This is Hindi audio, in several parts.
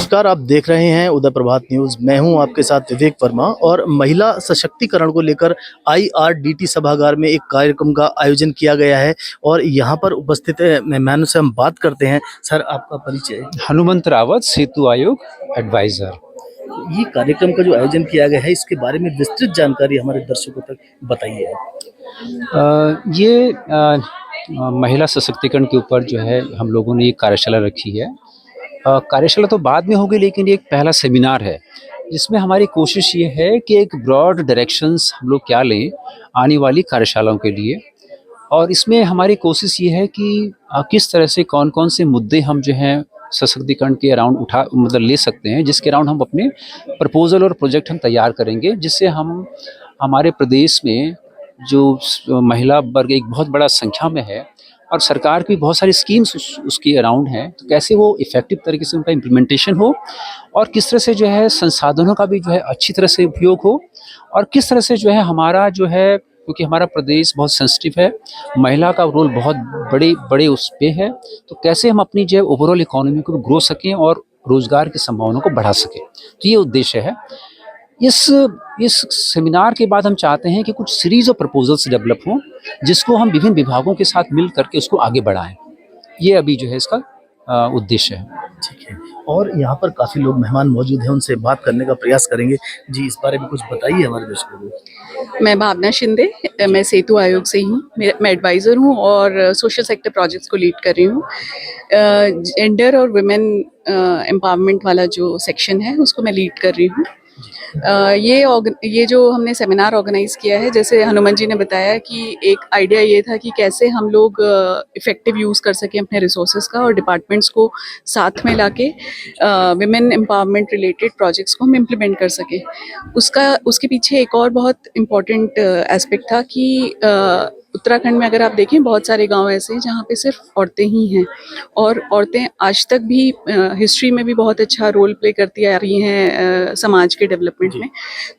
नमस्कार, आप देख रहे हैं उदय प्रभात न्यूज़। मैं हूं आपके साथ विवेक वर्मा और महिला सशक्तिकरण को लेकर आईआरडीटी सभागार में एक कार्यक्रम का आयोजन किया गया है और यहां पर उपस्थित मेहमानों से हम बात करते हैं। सर, आपका परिचय? हनुमंत रावत, सेतु आयोग एडवाइजर। ये कार्यक्रम का जो आयोजन किया गया है, इसके बारे में विस्तृत जानकारी हमारे दर्शकों तक बताइए आप। महिला सशक्तिकरण के ऊपर जो है हम लोगों ने एक कार्यशाला रखी है। कार्यशाला तो बाद में होगी, लेकिन ये एक पहला सेमिनार है जिसमें हमारी कोशिश ये है कि एक ब्रॉड डायरेक्शंस हम लोग क्या लें आने वाली कार्यशालाओं के लिए। और इसमें हमारी कोशिश ये है कि किस तरह से कौन कौन से मुद्दे हम जो हैं सशक्तिकरण के अराउंड ले सकते हैं, जिसके अराउंड हम अपने प्रपोजल और प्रोजेक्ट हम तैयार करेंगे, जिससे हम हमारे प्रदेश में जो महिला वर्ग एक बहुत बड़ा संख्या में है और सरकार की बहुत सारी स्कीम्स उसके अराउंड हैं, तो कैसे वो इफ़ेक्टिव तरीके से उनका इम्प्लीमेंटेशन हो और किस तरह से जो है संसाधनों का भी जो है अच्छी तरह से उपयोग हो और किस तरह से जो है हमारा जो है, क्योंकि हमारा प्रदेश बहुत सेंसिटिव है, महिला का रोल बहुत बड़े उस पे है, तो कैसे हम अपनी जो है ओवरऑल इकोनॉमी को ग्रो सकें और रोजगार की संभावनाओं को बढ़ा सकें। तो ये उद्देश्य है। इस सेमिनार के बाद हम चाहते हैं कि कुछ सीरीज ऑफ प्रपोजल्स डेवलप हों, जिसको हम विभिन्न विभागों के साथ मिल करके उसको आगे बढ़ाएं। ये अभी जो है इसका उद्देश्य है। ठीक है। और यहाँ पर काफ़ी लोग मेहमान मौजूद हैं, उनसे बात करने का प्रयास करेंगे। जी, इस बारे में कुछ बताइए हमारे दर्शकों को। मैं भावना शिंदे, मैं सेतु आयोग से ही हूँ। मैं एडवाइज़र हूँ और सोशल सेक्टर प्रोजेक्ट्स को लीड कर रही हूँ। जेंडर और वुमेन एम्पावरमेंट वाला जो सेक्शन है उसको मैं लीड कर रही हूँ। ये जो हमने सेमिनार ऑर्गेनाइज किया है, जैसे हनुमान जी ने बताया कि एक आइडिया ये था कि कैसे हम लोग इफ़ेक्टिव यूज़ कर सकें अपने रिसोर्सेज का और डिपार्टमेंट्स को साथ में लाके विमेन एम्पावरमेंट रिलेटेड प्रोजेक्ट्स को हम इम्प्लीमेंट कर सकें। उसके पीछे एक और बहुत इम्पॉर्टेंट एस्पेक्ट था कि उत्तराखंड में अगर आप देखें, बहुत सारे गांव ऐसे हैं जहाँ पे सिर्फ औरतें ही हैं और औरतें आज तक भी हिस्ट्री में भी बहुत अच्छा रोल प्ले करती आ रही हैं समाज के डेवलपमेंट में।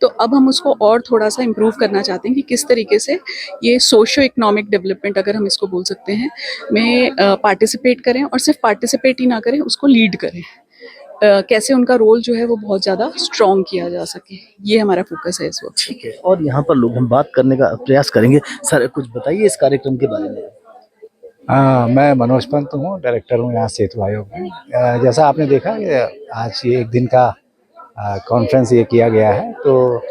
तो अब हम उसको और थोड़ा सा इम्प्रूव करना चाहते हैं कि किस तरीके से ये सोशो इकोनॉमिक डेवलपमेंट, अगर हम इसको बोल सकते हैं, में पार्टिसिपेट करें और सिर्फ पार्टिसिपेट ही ना करें, उसको लीड करें। कैसे उनका रोल जो है वो बहुत ज़्यादा स्ट्रॉन्ग किया जा सके, ये हमारा फोकस है इस वक्त। ठीक है। और यहाँ पर लोग हम बात करने का प्रयास करेंगे। सर, कुछ बताइए इस कार्यक्रम के बारे में। मैं मनोज पंत हूँ, डायरेक्टर हूँ यहाँ सेतु आयोग में। जैसा आपने देखा कि आज ये एक दिन का कॉन्फ्रेंस ये किया गया है, तो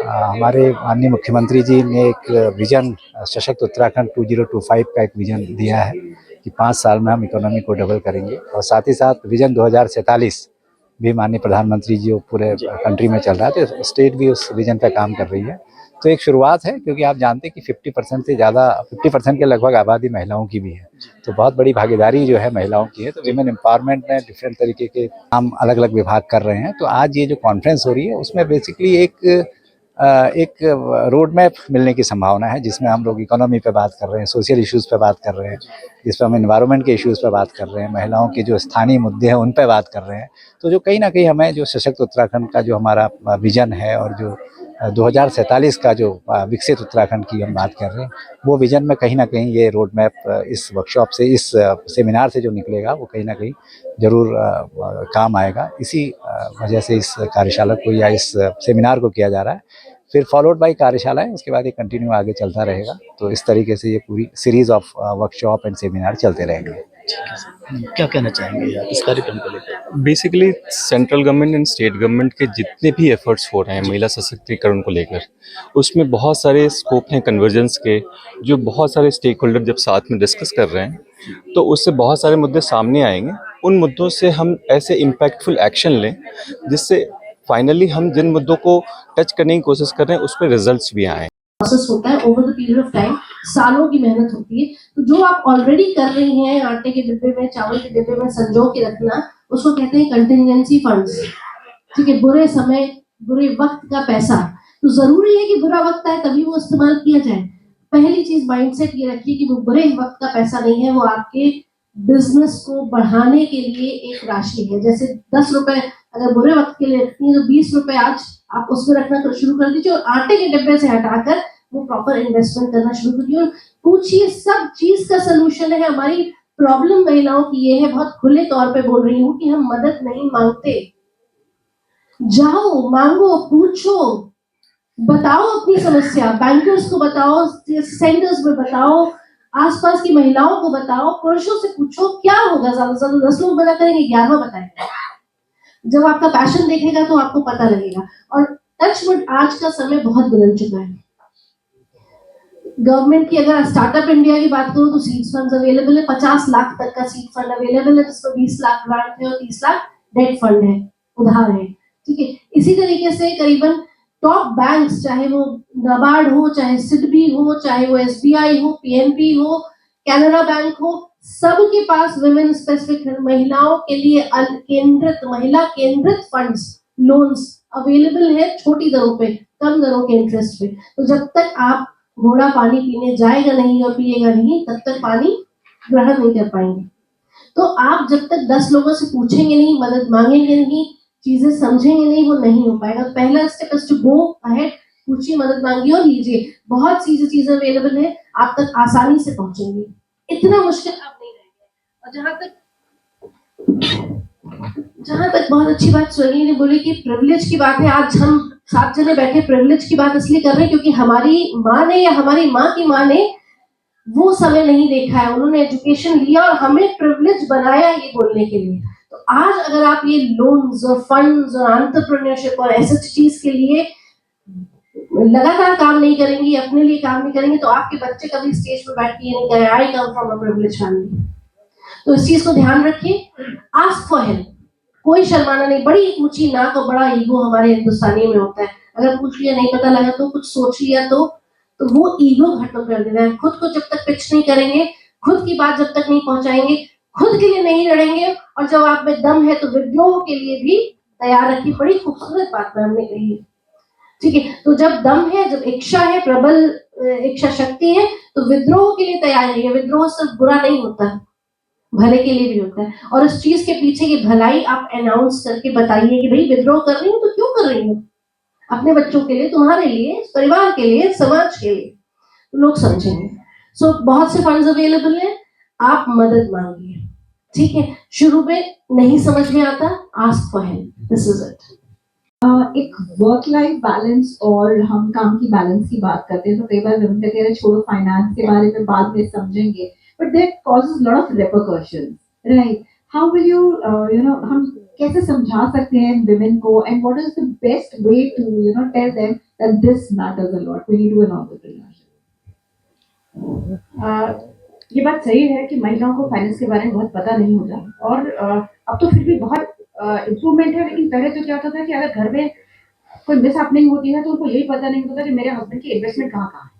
हमारे माननीय मुख्यमंत्री जी ने एक विजन सशक्त उत्तराखंड 2025 का एक विजन दिया है कि 5 साल में हम इकोनॉमी को डबल करेंगे और साथ ही साथ विजन 2047 भी माननीय प्रधानमंत्री जी पूरे कंट्री में चल रहा है, तो स्टेट भी उस विजन पर काम कर रही है। तो एक शुरुआत है, क्योंकि आप जानते हैं कि 50% से ज़्यादा 50% के लगभग आबादी महिलाओं की भी है, तो बहुत बड़ी भागीदारी जो है महिलाओं की है। तो विमेन एम्पावरमेंट में डिफरेंट तरीके के काम अलग अलग विभाग कर रहे हैं। तो आज ये जो कॉन्फ्रेंस हो रही है उसमें बेसिकली एक रोड मैप मिलने की संभावना है, जिसमें हम लोग इकोनॉमी पे बात कर रहे हैं, सोशल इश्यूज़ पे बात कर रहे हैं, जिसमें हम एनवायरनमेंट के इश्यूज़ पे बात कर रहे हैं, महिलाओं के जो स्थानीय मुद्दे हैं उन पे बात कर रहे हैं। तो जो कहीं ना कहीं हमें जो सशक्त उत्तराखंड का जो हमारा विजन है और जो 2047 का जो विकसित उत्तराखंड की हम बात कर रहे हैं, वो विजन में कहीं ना कहीं ये रोड मैप इस वर्कशॉप से, इस सेमिनार से जो निकलेगा वो कहीं ना कहीं ज़रूर काम आएगा। इसी वजह से इस कार्यशाला को या इस सेमिनार को किया जा रहा है। फिर फॉलोड बाई कार्यशाला है, उसके बाद ये कंटिन्यू आगे चलता रहेगा। तो इस तरीके से ये पूरी series of workshop and seminar चलते रहेंगे। क्या कहना चाहेंगे आप इस कार्यक्रम को लेकर? Basically central government and state government के जितने भी एफर्ट्स हो रहे हैं महिला सशक्तिकरण को लेकर, उसमें बहुत सारे स्कोप हैं कन्वर्जेंस के, जो बहुत सारे स्टेक होल्डर जब साथ में डिस्कस कर रहे हैं तो उससे बहुत सारे मुद्दे सामने आएंगे। उन मुद्दों से हम ऐसे इम्पैक्टफुल एक्शन लें जिससे फाइनली हम जिन मुद्दों को टच करने की कोशिश कर रहे हैं उस पर रिजल्ट्स भी आए। प्रोसेस होता है over the period of time, सालों की मेहनत होती है। तो जो आप ऑलरेडी कर रही हैं, आटे के डिब्बे में, चावल के डिब्बे में संजो के रखना, उसको कहते हैं कंटिजेंसी फंड्स। ठीक है, बुरे समय, बुरे वक्त का पैसा। तो जरूरी है कि बुरा वक्त आए तभी वो इस्तेमाल किया जाए। पहली चीज माइंडसेट ये रखिए कि वो बुरे वक्त का पैसा नहीं है, वो आपके बिजनेस को बढ़ाने के लिए एक राशि है। जैसे 10 रुपए अगर बुरे वक्त के लिए रखती है, तो 20 रुपए आज आप उसमें रखना शुरू कर दीजिए और आटे के डिब्बे से हटाकर वो प्रॉपर इन्वेस्टमेंट करना शुरू करिए। पूछिए, सब चीज का सलूशन है हमारी प्रॉब्लम महिलाओं की ये है, बहुत खुले तौर पे बोल रही हूँ, कि हम मदद नहीं मांगते। जाओ, मांगो, पूछो, बताओ अपनी समस्या, बैंकर्स को बताओ, सेंटर्स में बताओ, आसपास की महिलाओं को बताओ, पुरुषों से पूछो, क्या होगा, ज्यादा से ज्यादा 10 लोग मना करेंगे, 11वां बताएगा। जब आपका पैशन देखेगा तो आपको पता लगेगा। और टचवुड आज का समय बहुत बदल चुका है। गवर्नमेंट की अगर स्टार्टअप इंडिया की बात करूं तो सीड फंड अवेलेबल है, 50 लाख तक का सीड फंड अवेलेबल है, जिसमें 20 लाख ग्रांट है और 30 लाख डेट फंड है, उधार है। ठीक है, इसी तरीके से करीबन टॉप बैंक्स, चाहे वो नाबार्ड हो, चाहे सिडबी हो, चाहे वो एसबीआई हो, पीएनबी हो, कैनरा बैंक हो, सबके पास वुमेन स्पेसिफिक, महिलाओं के लिए केंद्रित, महिला केंद्रित फंड्स, लोन्स अवेलेबल है, छोटी दरों पे, कम दरों के इंटरेस्ट पे। तो जब तक आप घोड़ा पानी पीने जाएगा नहीं और पिएगा नहीं, तब तक पानी ग्रहण नहीं कर पाएंगे। तो आप जब तक 10 लोगों से पूछेंगे नहीं, मदद मांगेंगे नहीं, चीजें समझेंगे नहीं, वो नहीं हो पाएगा। पहला step is to go ahead, पूछिए, मदद मांगिए और लीजिए। बहुत सी चीजें अवेलेबल है, आप तक आसानी से पहुंचेंगी, इतना मुश्किल अब नहीं रहेगा। और जहां तक बहुत अच्छी बात सोनी ने बोली कि प्रिविलेज की बात है, आज हम 7 जने बैठे प्रिविलेज की बात इसलिए कर रहे हैं क्योंकि हमारी माँ ने या हमारी माँ की माँ ने वो समय नहीं देखा है, उन्होंने एजुकेशन लिया और हमें प्रिविलेज बनाया ये बोलने के लिए। तो आज अगर आप ये लोन्स और फंड्स और एंटरप्रेन्योरशिप और एसएचजीज के लिए लगातार काम नहीं करेंगी, अपने लिए काम नहीं करेंगे, तो आपके बच्चे कभी स्टेज पर बैठ के ये नहीं कहे I come from a privilege family. तो इस चीज को ध्यान रखिए। आस्क फॉर हेल्प, कोई शर्माना नहीं। बड़ी ऊंची नाक और बड़ा ईगो हमारे हिंदुस्तानी में होता है, अगर पूछ लिया नहीं पता लगा तो, कुछ सोच लिया तो वो ईगो खत्म कर देना है। खुद को जब तक पिच नहीं करेंगे, खुद की बात जब तक नहीं पहुंचाएंगे, खुद के लिए नहीं लड़ेंगे, और जब आप में दम है तो विद्रोह के लिए भी तैयार रखिए। बड़ी खूबसूरत बात मैम ने कही है, ठीक है। तो जब दम है, जब इच्छा है, प्रबल इच्छा शक्ति है, तो विद्रोह के लिए तैयार रहिए। विद्रोह सिर्फ बुरा नहीं होता, भले के लिए भी होता है। और इस चीज के पीछे की भलाई आप अनाउंस करके बताइए कि भाई विद्रोह कर रही हूँ तो क्यों कर रही हूँ, अपने बच्चों के लिए, तुम्हारे लिए, परिवार के लिए, समाज के लिए, तो लोग समझेंगे। सो बहुत से फंड्स अवेलेबल हैं, आप मदद मांगिए, ठीक है। शुरू में नहीं समझ में आता, ask for help, this is it. एक वर्क लाइफ बैलेंस और हम काम की बैलेंस की बात करते हैं तो कई बार हम कहते हैं छोड़ो फाइनेंस के बारे में बाद में समझेंगे, but that causes lot of repercussions, right? How will you हम कैसे समझा सकते हैं विमेन को, and what is the best way to tell them that this matters a lot, we need to an entrepreneurship? ये बात सही है कि महिलाओं को फाइनेंस के बारे में बहुत पता नहीं होता, और अब तो फिर भी बहुत इम्प्रूवमेंट है। लेकिन पहले तो क्या होता था कि अगर घर में कोई मिस हैपनिंग होती है तो उनको यही पता नहीं होता कि मेरे हस्बैंड की इन्वेस्टमेंट कहाँ कहाँ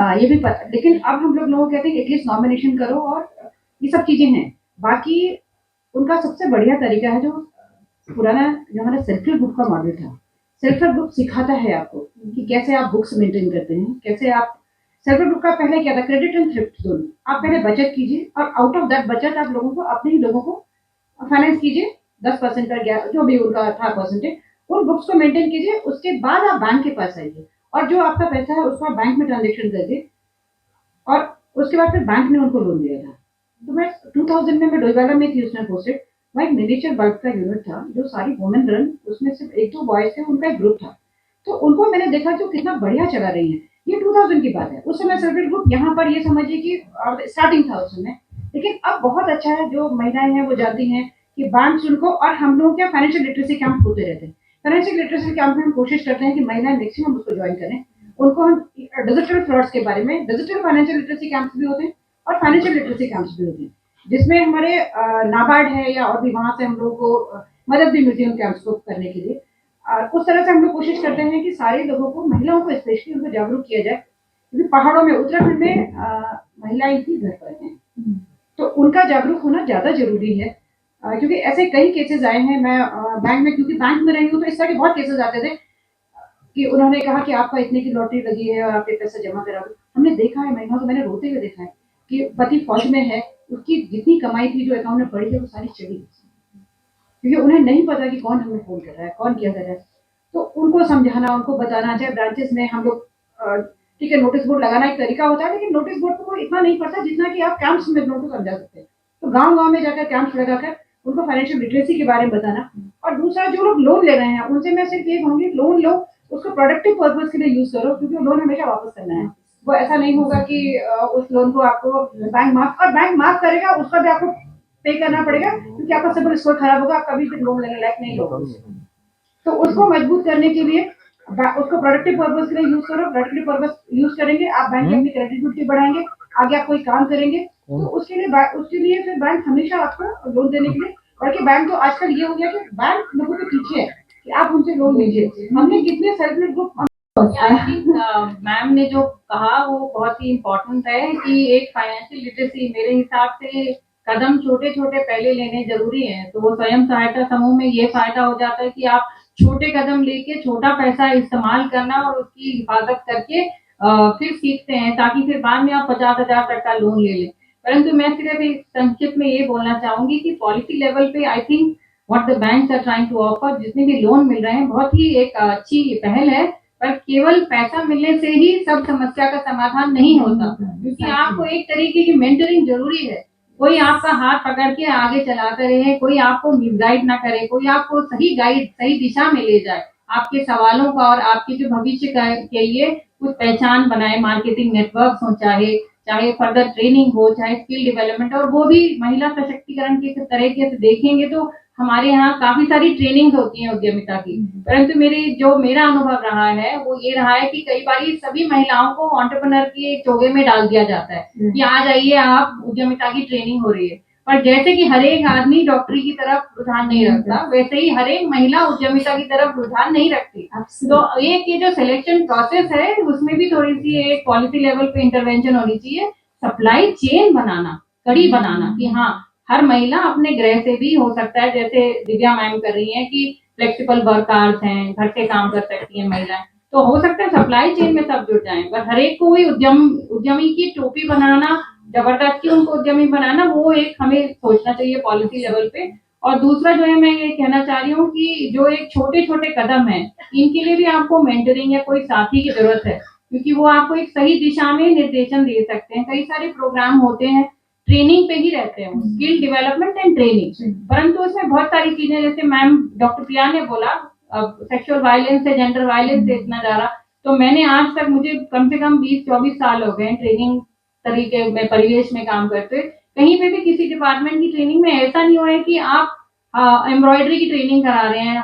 है, ये भी पता। लेकिन अब हम लोग कहते हैं कि एटलीस्ट नॉमिनेशन करो, और ये सब चीजें हैं। बाकी उनका सबसे बढ़िया तरीका है जो पुराना, जो हमारा सेल्फ हेल्प बुक का मॉडल था। सेल्फ हेल्प बुक सिखाता है आपको कि कैसे आप बुक्स मेंटेन करते हैं, कैसे आप सेल्फ हेल्प बुक का पहले क्या था, क्रेडिट एंड थ्रिफ्ट दोनों। आप पहले बचत कीजिए और आउट ऑफ दैट बचत आप लोगों को, अपने ही लोगों को फाइनेंस कीजिए, 10% का जो भी उनका था परसेंटेज, उन बुक्स को मेंटेन कीजिए। उसके बाद आप बैंक के पास आइए और जो आपका पैसा है उसको आप बैंक में ट्रांजेक्शन करिए, और उसके बाद फिर बैंक ने उनको लोन दिया था। तो मैं 2000 में मैं डोईवाला में थी, उसने पोस्टेड, वहाँ एक मिनिएचर बल्ब का यूनिट था जो सारी वुमेन रन, उसमें सिर्फ 1-2 बॉयज थे, उनका एक ग्रुप था। तो उनको मैंने देखा जो कितना बढ़िया चला रही है। ये 2000 की बात है, उस समय सेल्फ हेल्प ग्रुप यहाँ पर ये समझिए कि स्टार्टिंग था उस समय। लेकिन अब बहुत अच्छा है, जो महिलाएं हैं वो जाती हैं कि बैंक उनको, और हम लोग क्या फाइनेंशियल लिटरेसी कैंप होते रहते हैं। फाइनेंशियल लिटरेसी कैंप में हम कोशिश करते हैं कि महिलाएं मैक्सिमम उसको ज्वाइन करें। उनको हम डिजिटल फ्रॉड्स के बारे में, डिजिटल फाइनेंशियल लिटरेसी कैंप्स भी होते हैं और फाइनेंशियल लिटरेसी कैंप्स भी होते हैं, जिसमें हमारे नाबार्ड है या और भी वहां से हम लोगों को मदद भी मिलती है उन कैंप्स को करने के लिए। उस तरह से हम लोग कोशिश करते हैं कि सारे लोगों को, महिलाओं को स्पेशली, उनको जागरूक किया जाए। क्योंकि पहाड़ों में, उत्तराखंड में महिलाएं ही घर पर हैं, तो उनका जागरूक होना ज्यादा जरूरी है। क्योंकि ऐसे कई केसेस आए हैं। मैं बैंक में, क्योंकि बैंक में रही हूँ, तो इस तरह के बहुत केसेस आते थे कि उन्होंने कहा कि आपका इतने की लॉटरी लगी है और आप ये पैसा जमा करा दो। हमने देखा है, महिलाओं को मैंने रोते हुए देखा है कि पति फौज में है, उसकी जितनी कमाई थी जो अकाउंट में पड़ी है वो सारी चली, क्योंकि उन्हें नहीं पता कि कौन हमें फोन कर रहा है, कौन क्या कर रहा है। तो उनको समझाना, उनको बताना, चाहे ब्रांचेस में हम लोग ठीक है, नोटिस बोर्ड लगाना एक तरीका होता है, लेकिन नोटिस बोर्ड को इतना नहीं पड़ता जितना कि आप कैंप्स में लोगों को समझा सकते हैं। तो गांव-गांव में जाकर कैंप्स लगाकर उनको फाइनेंशियल लिटरेसी के बारे में बताना। और दूसरा, जो लोग लोन ले रहे हैं उनसे मैं सिर्फ ये कहूँगी, लोन लो, उसको प्रोडक्टिव पर्पस के लिए यूज करो, क्योंकि लोन हमेशा वापस करना है। वो ऐसा नहीं होगा कि उस लोन को आपको बैंक माफ करेगा, उसका भी आपको पे करना पड़ेगा, क्योंकि आपका सिबिल स्कोर खराब होगा, आप कभी भी लोन लेने लायक नहीं होगा। तो उसको मजबूत करने के लिए उसको प्रोडक्टिव पर्पस के लिए यूज करो। प्रोडक्टिव पर्पस यूज करेंगे, आप बैंक की अपनी क्रेडिबिलिटी बढ़ाएंगे, आगे आप कोई काम करेंगे, तो उसके लिए फिर बैंक हमेशा आपको लोन देने के लिए, बल्कि बैंक तो आजकल ये हो गया कि बैंक लोगों के पीछे है कि आप उनसे लोन लीजिए। हमने कितने self help group, I think ma'am ने जो कहा वो बहुत ही इम्पोर्टेंट है कि एक फाइनेंशियल लिटरेसी, मेरे हिसाब से कदम छोटे छोटे पहले लेने जरूरी हैं। तो वो स्वयं सहायता समूह में ये फायदा हो जाता है कि आप छोटे कदम लेके छोटा पैसा इस्तेमाल करना और उसकी हिफाजत करके फिर सीखते हैं, ताकि फिर बाद में आप 50,000 तक का लोन ले लें। परंतु मैं सिर्फ एक संक्षिप्त में ये बोलना चाहूंगी कि पॉलिसी लेवल पे I think what the banks are trying to offer, जितने भी लोन मिल रहे हैं, बहुत ही एक अच्छी पहल है। पर केवल पैसा मिलने से ही सब समस्या का समाधान नहीं होता, क्योंकि आपको एक तरीके की मेंटरिंग जरूरी है। कोई आपका हाथ पकड़ के आगे चलाते रहे, कोई आपको मिसगाइड ना करे, कोई आपको सही दिशा में ले जाए, आपके सवालों का और आपके जो भविष्य के लिए कुछ पहचान बनाए। मार्केटिंग नेटवर्क हो, चाहे फर्दर ट्रेनिंग हो, चाहे स्किल डेवलपमेंट, और वो भी महिला सशक्तिकरण के तरीके से देखेंगे तो हमारे यहाँ काफी सारी ट्रेनिंग होती है उद्यमिता की। परंतु मेरा अनुभव रहा है वो ये रहा है कि कई बार सभी महिलाओं को एंटरप्रेन्योर के चोगे में डाल दिया जाता है कि आ जाइए, आप उद्यमिता की ट्रेनिंग हो रही है। पर जैसे कि हर एक आदमी डॉक्टरी की तरफ रुझान नहीं रखता, वैसे ही हर एक महिला उद्यमिता की तरफ रुझान नहीं रखती। तो एक ये जो सिलेक्शन प्रोसेस है उसमें भी थोड़ी सी एक पॉलिसी लेवल पे इंटरवेंशन होनी चाहिए। सप्लाई चेन बनाना, कड़ी बनाना, कि हाँ हर महिला अपने गृह से भी हो सकता है, जैसे दिव्या मैम कर रही हैं कि फ्लेक्सिबल वर्क आवर्स हैं, घर से काम कर सकती हैं महिलाएं, तो हो सकता है सप्लाई चेन में सब जुड़ जाएं। पर हर एक को भी उद्यमी की टोपी बनाना, जबरदस्ती उनको उद्यमी बनाना, वो एक हमें सोचना चाहिए पॉलिसी लेवल पे। और दूसरा जो है, मैं ये कहना चाह रही हूँ कि जो एक छोटे छोटे कदम है, इनके लिए भी आपको मेंटरिंग या कोई साथी की जरूरत है, क्योंकि वो आपको एक सही दिशा में निर्देशन दे सकते हैं। कई सारे प्रोग्राम होते हैं, ट्रेनिंग पे ही रहते हैं, स्किल डेवलपमेंट एंड ट्रेनिंग, परंतु उसमें बहुत सारी चीजें, जैसे मैम डॉक्टर प्रिया ने बोला, सेक्सुअल वायलेंस से, जेंडर वायलेंस से इतना ज्यादा, तो मैंने आज तक, मुझे कम से कम 20-24 साल हो गए ट्रेनिंग तरीके में, परिवेश में काम करते। कहीं पे भी किसी डिपार्टमेंट की ट्रेनिंग में ऐसा नहीं हुआ है कि आप एम्ब्रॉयडरी की ट्रेनिंग करा रहे हैं,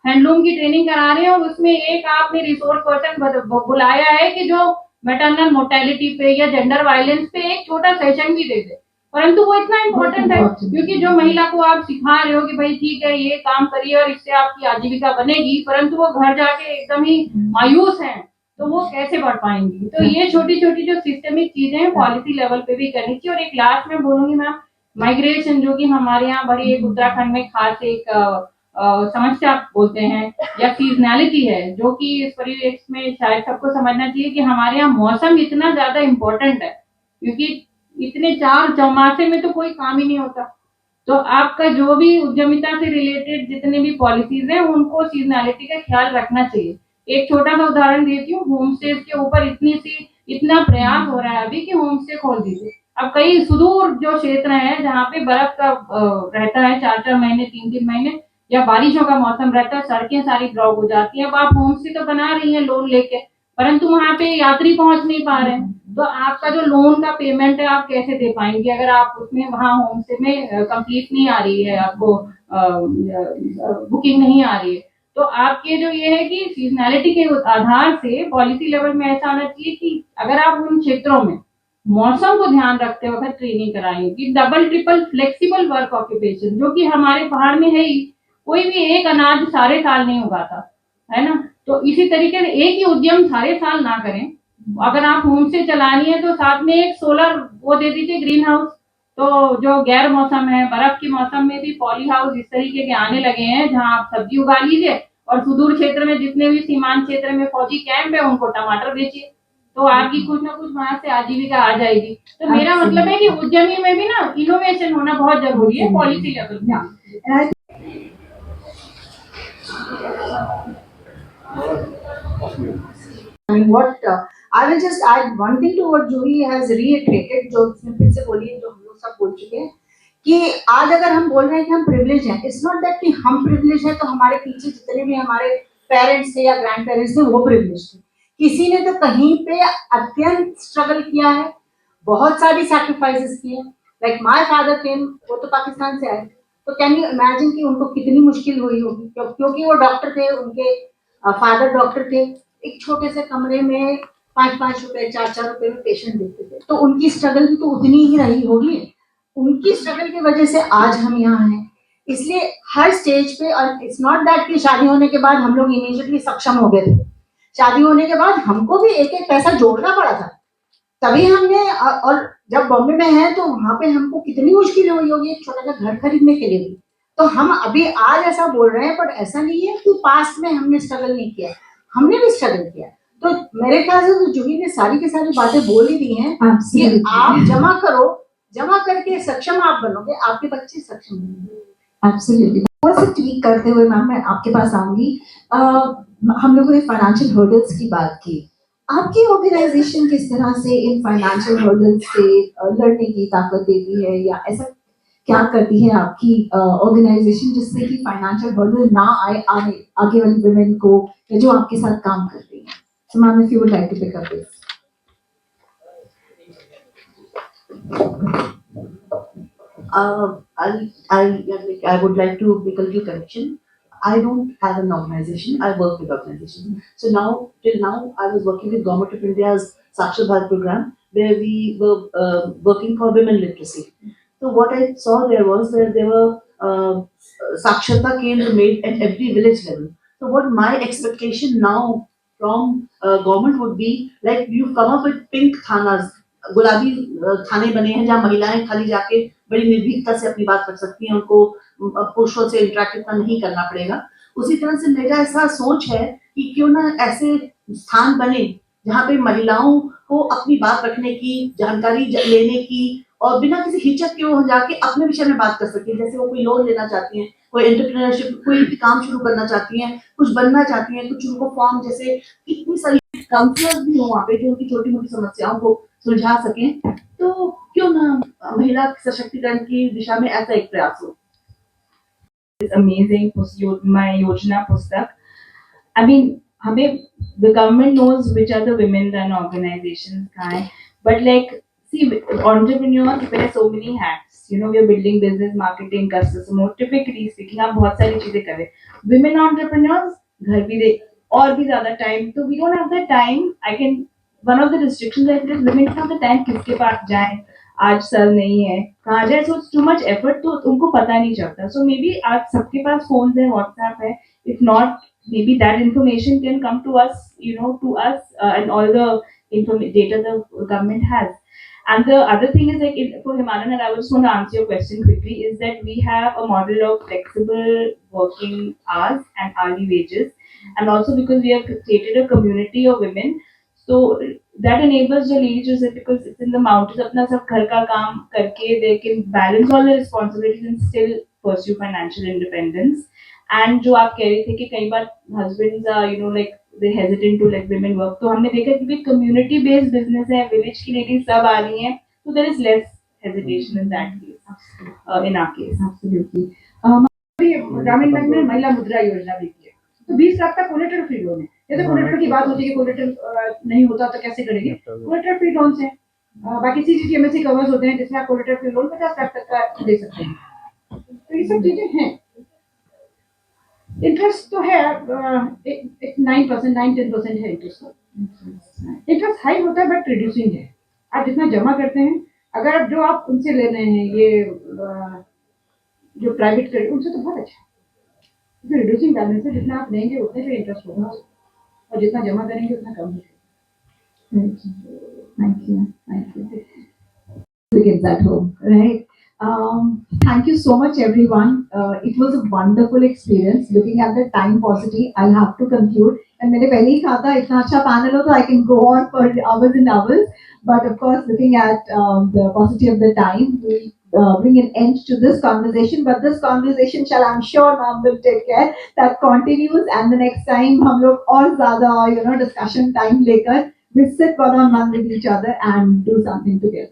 हैंडलूम की ट्रेनिंग करा रहे हैं, और उसमें एक आपने रिसोर्स पर्सन बुलाया है कि जो मैटरनल मोर्टेलिटी पे या जेंडर वायलेंस पे एक छोटा सेशन भी दे दे। परंतु वो इतना इम्पोर्टेंट है, क्योंकि जो महिला को आप सिखा रहे हो कि भाई ठीक है ये काम करिए और इससे आपकी आजीविका बनेगी, परंतु वो घर जाके एकदम ही मायूस है, तो वो कैसे बढ़ पाएंगी। तो ये छोटी छोटी जो सिस्टमिक चीजें हैं पॉलिसी लेवल पे भी करनी चाहिए। और एक लास्ट में बोलूंगी मैम, माइग्रेशन, जो कि हमारे यहाँ बड़ी एक उत्तराखंड में खास एक समस्या बोलते हैं या सीजनैलिटी है, जो कि इस परिवेश में शायद सबको समझना चाहिए कि हमारे यहाँ मौसम इतना ज्यादा इम्पोर्टेंट है, क्योंकि इतने 4 चौमासे में तो कोई काम ही नहीं होता। तो आपका जो भी उद्यमिता से रिलेटेड जितने भी पॉलिसीज हैं, उनको सीजनैलिटी का ख्याल रखना चाहिए। एक छोटा सा उदाहरण देती हूँ, होम स्टे के ऊपर इतना प्रयास हो रहा है अभी कि होम स्टे खोल दीजिए। अब कई सुदूर जो क्षेत्र हैं जहाँ पे बर्फ का रहता है 4-4 महीने, 3-3 महीने, या बारिशों का मौसम रहता है, सड़कें सारी ब्लॉक हो जाती हैं। अब आप होम स्टे तो बना रही हैं लोन लेके, परंतु वहां पे यात्री पहुंच नहीं पा रहे हैं, तो आपका जो लोन का पेमेंट है आप कैसे दे पाएंगे अगर आप उसमें वहां होम स्टे में कंप्लीट नहीं आ रही है, आपको बुकिंग नहीं आ रही है। तो आपके जो ये है कि सीजनैलिटी के आधार से पॉलिसी लेवल में ऐसा आना चाहिए कि अगर आप उन क्षेत्रों में मौसम को ध्यान रखते वक्त ट्रेनिंग कराएंगे, double triple flexible work occupation, जो कि हमारे पहाड़ में है ही, कोई भी एक अनाज सारे साल नहीं उगाता है ना, तो इसी तरीके से एक ही उद्यम सारे साल ना करें। अगर आप होम स्टे चलानी है तो साथ में एक सोलर वो दे दीजिए, ग्रीन हाउस। तो जो गैर मौसम है, बर्फ के मौसम में भी पॉली हाउस इस तरीके के आने लगे हैं, जहां आप सब्जी उगा लीजिए और सुदूर क्षेत्र में जितने भी सीमांत क्षेत्र में फौजी कैंप है उनको टमाटर बेचिए, तो आपकी कुछ ना कुछ वहां से आजीविका आ जाएगी। तो मेरा मतलब है कि उद्यमी में भी ना इनोवेशन होना बहुत जरूरी है पॉलिसी लेवल पे। what I will just add one thing to what Juhi has reiterated, जो उसने फिर से बोली है, जो हम लोग सब बोल चुके हैं, कि आज अगर हम बोल रहे हैं कि हम प्रिविलेज हैं, इट्स नॉट दैट कि हम प्रिविलेज हैं तो हमारे पीछे जितने भी हमारे पेरेंट्स थे या ग्रैंड पेरेंट्स थे वो प्रिविलेज थे। किसी ने तो कहीं पे अत्यंत स्ट्रगल किया है, बहुत सारी सैक्रिफाइसेस किए। लाइक माय फादर केम, वो तो पाकिस्तान से आए, तो कैन यू इमेजिन कि उनको कितनी मुश्किल हुई होगी, क्योंकि वो डॉक्टर थे, उनके फादर डॉक्टर थे, एक छोटे से कमरे में 5-5 रुपए 4-4 रुपए में पेशेंट देखते थे, तो उनकी स्ट्रगल भी तो उतनी ही रही होगी। उनकी स्ट्रगल की वजह से आज हम यहाँ हैं। इसलिए हर स्टेज पे, और इट्स नॉट दैट कि शादी होने के बाद हम लोग इमीडिएटली सक्षम हो गए थे। शादी होने के बाद हमको भी एक एक पैसा जोड़ना पड़ा था, तभी हमने, और जब बॉम्बे में हैं तो वहां पे हमको कितनी मुश्किल हुई होगी एक छोटा सा घर खरीदने के लिए भी। तो हम अभी आज ऐसा बोल रहे हैं, बट ऐसा नहीं है कि पास्ट में हमने स्ट्रगल नहीं किया, हमने भी स्ट्रगल किया। तो मेरे ख्याल से तो जूही ने सारी की सारी बातें बोल ही दी हैं कि आप जमा करो, जमा करके सक्षम आप बनोगे, आपके बच्चे सक्षम बनेंगे। एब्सोल्युटली। थोड़ा सा ट्वीक करते हुए मैम मैं आपके पास आऊंगी। हम लोगों ने फाइनेंशियल हर्डल्स की बात की, आपकी ऑर्गेनाइजेशन किस तरह से इन फाइनेंशियल हर्डल्स से लड़ने की ताकत देती है, या ऐसा क्या करती है आपकी ऑर्गेनाइजेशन जिससे कि फाइनेंशियल हर्डल ना आए आगे वाली वुमेन को, या जो आपके साथ काम कर रही है? So ma'am, if you would like to pick up this. I would like to make a little correction. I don't have an organization. I work with organization. So now, till now, I was working with Government of India's Sakshar Bharat program, where we were working for women literacy. So what I saw there was that there were Saksharta Kendra made at every village level. So what my expectation now from government would be, like you've come up with pink thanas, गुलाबी थाने बने हैं जहाँ महिलाएं खाली जाके बड़ी निर्भीकता से अपनी बात कर सकती हैं, उनको पुरुषों से इंटरेक्ट इतना नहीं करना पड़ेगा। उसी तरह से मेरा ऐसा सोच है कि क्यों ना ऐसे स्थान बने जहाँ पे महिलाओं को अपनी बात रखने की, जानकारी लेने की, और बिना किसी हिचक के वो जाके अपने विषय में बात कर सकती है। जैसे वो कोई लोन लेना चाहती हैं, कोई एंटरप्रेन्योरशिप, कोई भी काम शुरू करना चाहती हैं, कुछ बनना चाहती हैं, कुछ उनको फॉर्म जैसे इतनी सारी काउंसलर्स भी हो वहाँ पे जो उनकी छोटी मोटी समस्याओं को सुलझा सकें। तो क्यों ना महिला सशक्तिकरण की दिशा में ऐसा एक प्रयास हो। Amazing my Yojana Pustak. I mean, the government knows which are the women run organizations, but like, see, entrepreneurs wear so many hats. You know, we are building business, marketing, customer, typically speaking, आप बहुत सारी चीजें कर रहे। Women entrepreneurs घर भी दे और भी ज़्यादा time, तो we don't have the time. One of the restrictions I feel is women don't have the time किसके पास जाएं, आज सर नहीं है, कहाँ जाए, so it's too much effort, तो उनको पता नहीं चलता। So maybe आज सबके पास phones है, WhatsApp है, if not, maybe that information can come to us, and all the data the government has. And the other thing is, like, for Himalayan, and I just want to answer your question quickly, is that we have a model of flexible working hours and hourly wages, and also because we have created a community of women, so that enables the ladies, because it's in the mountains, अपना सब घर का काम करके they can balance all the responsibilities and still pursue financial independence. And जो आप कह रहे थे कि कई बार husbands are, like, they hesitant to let women work, तो हमने देखा कि community based business है, village की ladies सब आ रही हैं, so there is less hesitation in that case, in our case. Absolutely. ग्रामीण बैंक में महिला मुद्रा योजना भी की है, तो 20 लाख का कोलेटरल फ्री लोन है। जैसे कोलेटरल की बात होती है कि कोलेटरल नहीं होता तो कैसे करेंगे, कोलेटरल फ्री लोन से बाकी CGTMSE कवर्स होते हैं जिसमें आप कोलेटरल फ्री लोन 50 लाख तक का दे सकते हैं। तो ये सब चीजें हैं। इंटरेस्ट तो है 9%, 9-10% है इंटरेस्ट। इंटरेस्ट हाई होता है बट रिड्यूसिंग है। आप जितना जमा करते हैं, अगर जो आप उनसे ले रहे हैं ये जो प्राइवेट क्रेडिट, उनसे तो बहुत अच्छा है। रिड्यूसिंग बैलेंस है, जितना आप लेंगे उतने पे इंटरेस्ट होगा और जितना जमा करेंगे उतना कम होगा। Thank you. Begins at home, right? Thank you so much, everyone. It was a wonderful experience. Looking at the time paucity, I'll have to conclude. And मैंने पहले ही कहा था इतना अच्छा panel हो तो I can go on for hours and hours. But of course, looking at the paucity of the time, we'll bring an end to this conversation. But this conversation shall, I'm sure, ma'am will take care that continues. And the next time हम लोग और ज़्यादा discussion time लेकर we sit one on one with each other and do something together.